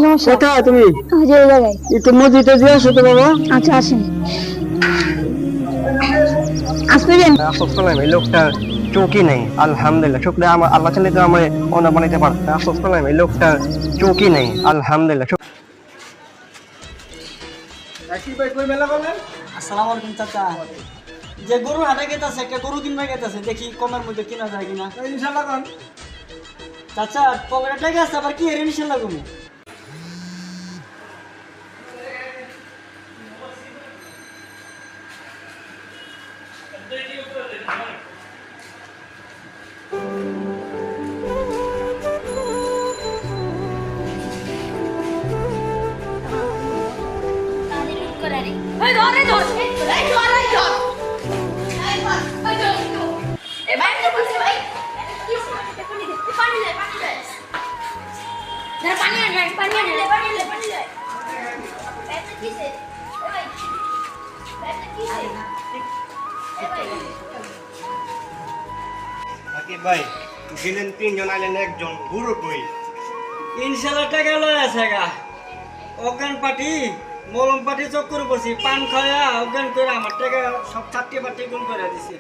সমস্যা? কোথায় তুমি? যে এই জায়গায়। একটু মসজিদে দিয়ে আসো তো বাবা। আচ্ছা আসেন। আসবেন? আফসোস করলাম এই লোকটা চোখই নেই। আলহামদুলিল্লাহ, শুকরিয়া। আমার আল্লাহ চাইলে তো আমার অন্য বানাইতে পারত। আফসোস করলাম এই লোকটা চোখই নেই। আলহামদুলিল্লাহ। আসসালামু আলাইকুম চাচা। যে গরু হাটে গেতাছে, একটা গরু কিনবে গেতাছে, দেখি কমের মধ্যে কিনা যায় কিনা। ইনশাআল্লাহ কোন চাচা পকেটে টাকা আছে, আবার কি এর ইনশাআল্লাহ কোন। ভাই গেলেন তিনজন, আইলেন একজন, গুরু কই? ইনশাআল্লাহ টাকা লয় আছে গা। অজ্ঞান পাটি মলম পাটি চক্কর করছি, পান খায়া অজ্ঞান করে আমার টাকা সব ছাট্টি পাটি গুণ করে দিছে।